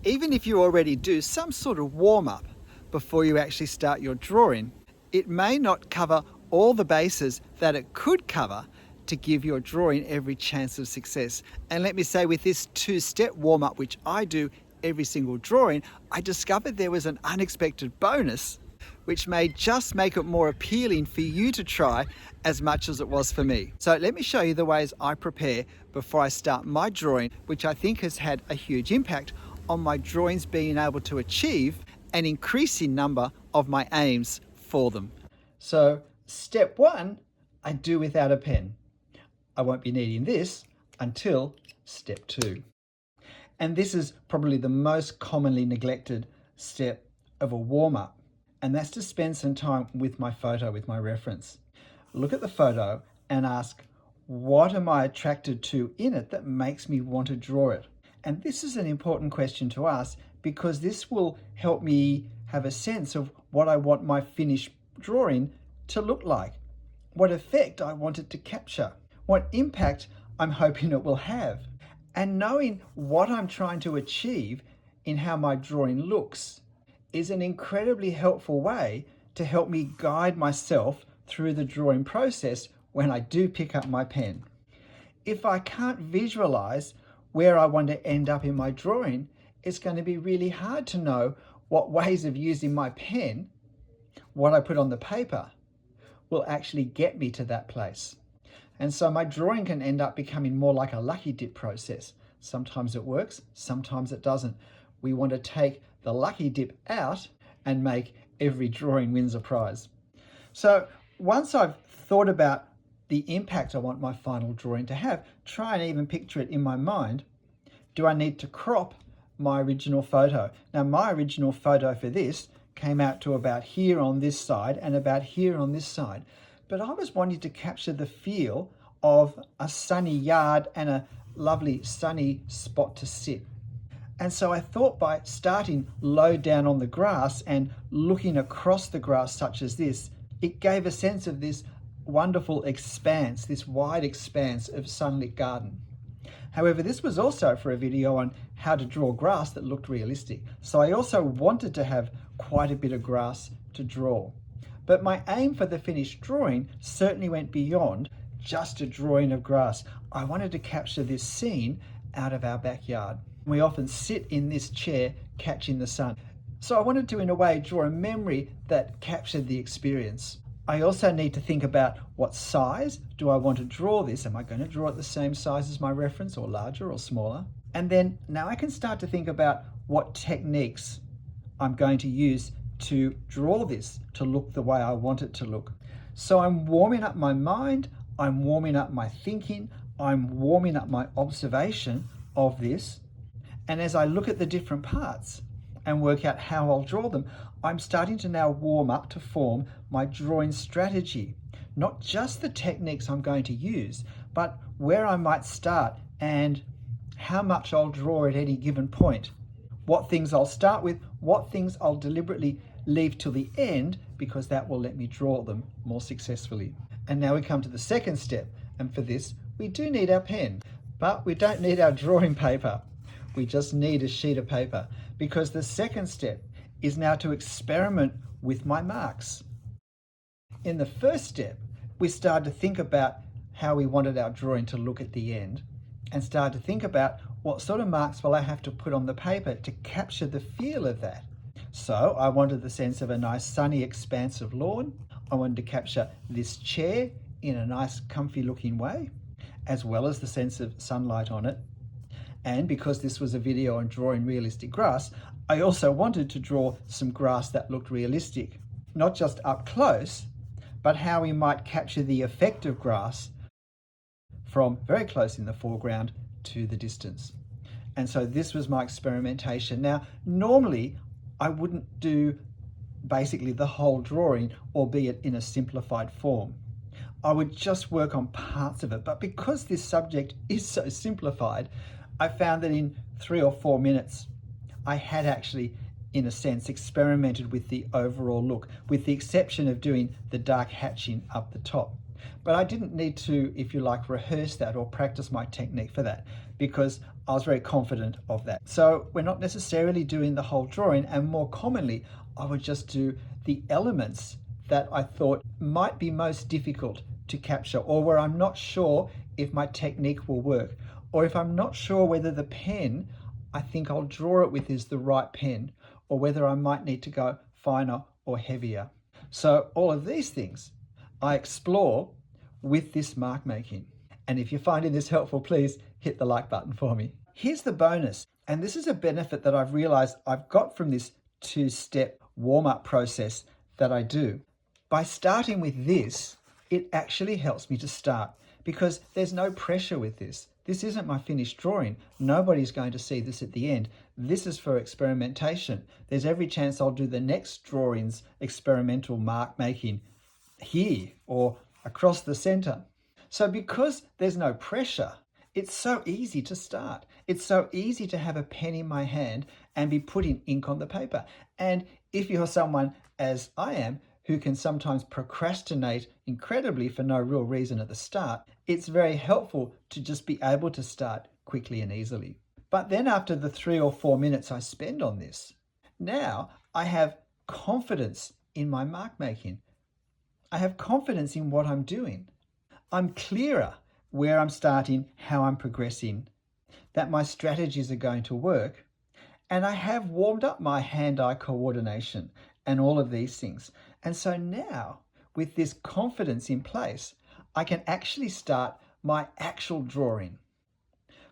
Even if you already do some sort of warm-up before you actually start your drawing, it may not cover all the bases that it could cover to give your drawing every chance of success. And let me say, with this two-step warm-up, which I do every single drawing, I discovered there was an unexpected bonus which may just make it more appealing for you to try as much as it was for me. So let me show you the ways I prepare before I start my drawing, which I think has had a huge impact on my drawings being able to achieve an increasing number of my aims for them. So step one, I do without a pen. I won't be needing this until step two. And this is probably the most commonly neglected step of a warm-up. And that's to spend some time with my photo, with my reference. Look at the photo and ask, what am I attracted to in it that makes me want to draw it? And this is an important question to ask, because this will help me have a sense of what I want my finished drawing to look like, what effect I want it to capture, what impact I'm hoping it will have. And knowing what I'm trying to achieve in how my drawing looks is an incredibly helpful way to help me guide myself through the drawing process when I do pick up my pen. If I can't visualize where I want to end up in my drawing, it's going to be really hard to know what ways of using my pen, what I put on the paper, will actually get me to that place. And so my drawing can end up becoming more like a lucky dip process. Sometimes it works, sometimes it doesn't. We want to take the lucky dip out and make every drawing wins a prize. So once I've thought about the impact I want my final drawing to have, try and even picture it in my mind. Do I need to crop my original photo? Now, my original photo for this came out to about here on this side and about here on this side. But I was wanting to capture the feel of a sunny yard and a lovely sunny spot to sit. And so I thought, by starting low down on the grass and looking across the grass such as this, it gave a sense of this wonderful expanse, this wide expanse of sunlit garden. However, this was also for a video on how to draw grass that looked realistic. So I also wanted to have quite a bit of grass to draw. But my aim for the finished drawing certainly went beyond just a drawing of grass. I wanted to capture this scene out of our backyard. We often sit in this chair catching the sun. So I wanted to, in a way, draw a memory that captured the experience. I also need to think about what size do I want to draw this. Am I going to draw it the same size as my reference, or larger or smaller? And then now I can start to think about what techniques I'm going to use to draw this to look the way I want it to look. So I'm warming up my mind, I'm warming up my thinking, I'm warming up my observation of this. And as I look at the different parts and work out how I'll draw them, I'm starting to now warm up to form my drawing strategy. Not just the techniques I'm going to use, but where I might start and how much I'll draw at any given point. What things I'll start with, what things I'll deliberately leave till the end, because that will let me draw them more successfully. And now we come to the second step, and for this we do need our pen, but we don't need our drawing paper. We just need a sheet of paper, because the second step is now to experiment with my marks. In the first step, we started to think about how we wanted our drawing to look at the end, and started to think about what sort of marks will I have to put on the paper to capture the feel of that. So I wanted the sense of a nice sunny expanse of lawn. I wanted to capture this chair in a nice comfy looking way, as well as the sense of sunlight on it. And because this was a video on drawing realistic grass, I also wanted to draw some grass that looked realistic, not just up close, but how we might capture the effect of grass from very close in the foreground to the distance. And so this was my experimentation. Now, normally I wouldn't do basically the whole drawing, albeit in a simplified form. I would just work on parts of it. But because this subject is so simplified, I found that in 3 or 4 minutes, I had actually, in a sense, experimented with the overall look, with the exception of doing the dark hatching up the top. But I didn't need to, if you like, rehearse that or practice my technique for that, because I was very confident of that. So we're not necessarily doing the whole drawing, and more commonly, I would just do the elements that I thought might be most difficult to capture, or where I'm not sure if my technique will work, or if I'm not sure whether the pen I think I'll draw it with is the right pen, or whether I might need to go finer or heavier. So all of these things I explore with this mark making. And if you're finding this helpful, please hit the like button for me. Here's the bonus, and this is a benefit that I've realized I've got from this two-step warm-up process that I do. By starting with this, it actually helps me to start, because there's no pressure with this. This isn't my finished drawing. Nobody's going to see this at the end. This is for experimentation. There's every chance I'll do the next drawing's experimental mark making here or across the center. So because there's no pressure, it's so easy to start. It's so easy to have a pen in my hand and be putting ink on the paper. And if you're someone, as I am, who can sometimes procrastinate incredibly for no real reason at the start, it's very helpful to just be able to start quickly and easily. But then after the 3 or 4 minutes I spend on this, now I have confidence in my mark making. I have confidence in what I'm doing. I'm clearer where I'm starting, how I'm progressing, that my strategies are going to work, and I have warmed up my hand-eye coordination and all of these things. And so now, with this confidence in place, I can actually start my actual drawing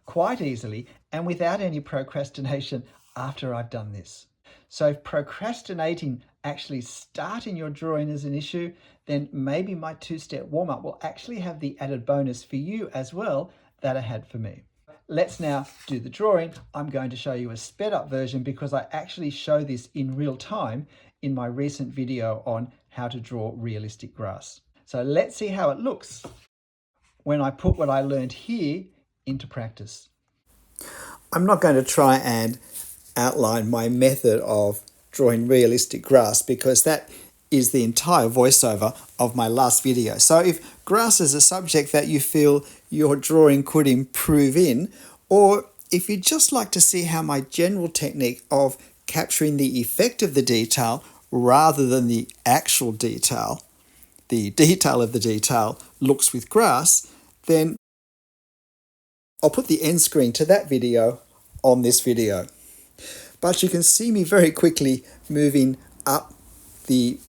quite easily and without any procrastination after I've done this. So if procrastinating actually starting your drawing is an issue, then maybe my two-step warm-up will actually have the added bonus for you as well that I had for me. Let's now do the drawing. I'm going to show you a sped up version because I actually show this in real time in my recent video on how to draw realistic grass. So let's see how it looks when I put what I learned here into practice. I'm not going to try and outline my method of drawing realistic grass because that is the entire voiceover of my last video. So if grass is a subject that you feel your drawing could improve in, or if you'd just like to see how my general technique of capturing the effect of the detail rather than the actual detail, the detail of the detail looks with grass, then I'll put the end screen to that video on this video. But you can see me very quickly moving up the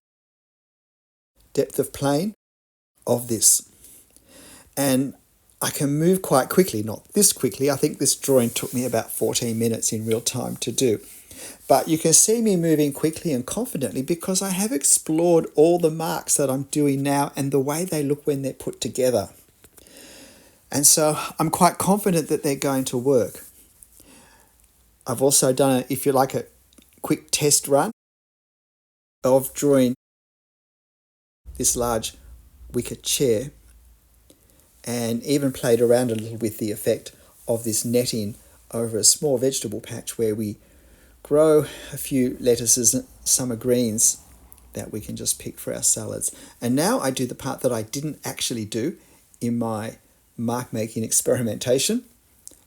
depth of plane of this. And I can move quite quickly, not this quickly. I think this drawing took me about 14 minutes in real time to do. But you can see me moving quickly and confidently because I have explored all the marks that I'm doing now and the way they look when they're put together. And so I'm quite confident that they're going to work. I've also done, if you like, a quick test run of drawing this large wicker chair and even played around a little with the effect of this netting over a small vegetable patch where we grow a few lettuces and summer greens that we can just pick for our salads. And now I do the part that I didn't actually do in my mark making experimentation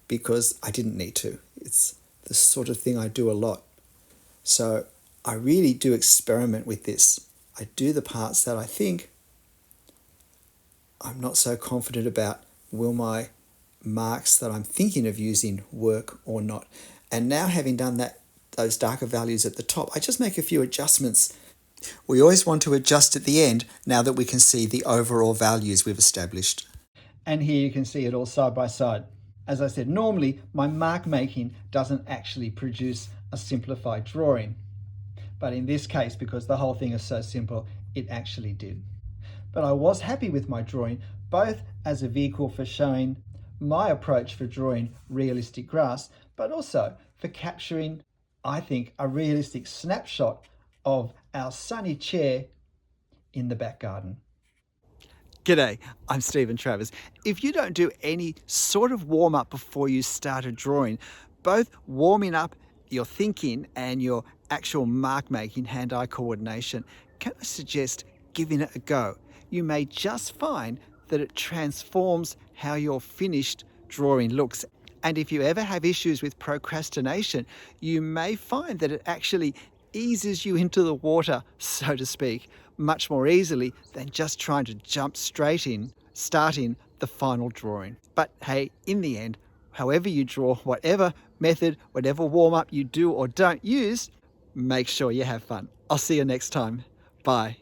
because I didn't need to. It's the sort of thing I do a lot. So I really do experiment with this. I do the parts that I think I'm not so confident about. Will my marks that I'm thinking of using work or not? And now having done that, those darker values at the top, I just make a few adjustments. We always want to adjust at the end now that we can see the overall values we've established. And here you can see it all side by side. As I said, normally my mark making doesn't actually produce a simplified drawing. But in this case, because the whole thing is so simple, it actually did. But I was happy with my drawing, both as a vehicle for showing my approach for drawing realistic grass, but also for capturing, I think, a realistic snapshot of our sunny chair in the back garden. G'day, I'm Stephen Travers. If you don't do any sort of warm-up before you start a drawing, both warming up your thinking and your actual mark making, hand-eye coordination, can I suggest giving it a go? you may just find that it transforms how your finished drawing looks. And if you ever have issues with procrastination, you may find that it actually eases you into the water, so to speak, much more easily than just trying to jump straight in, starting the final drawing. But hey, in the end, however you draw, whatever method, whatever warm-up you do or don't use, make sure you have fun. I'll see you next time. Bye.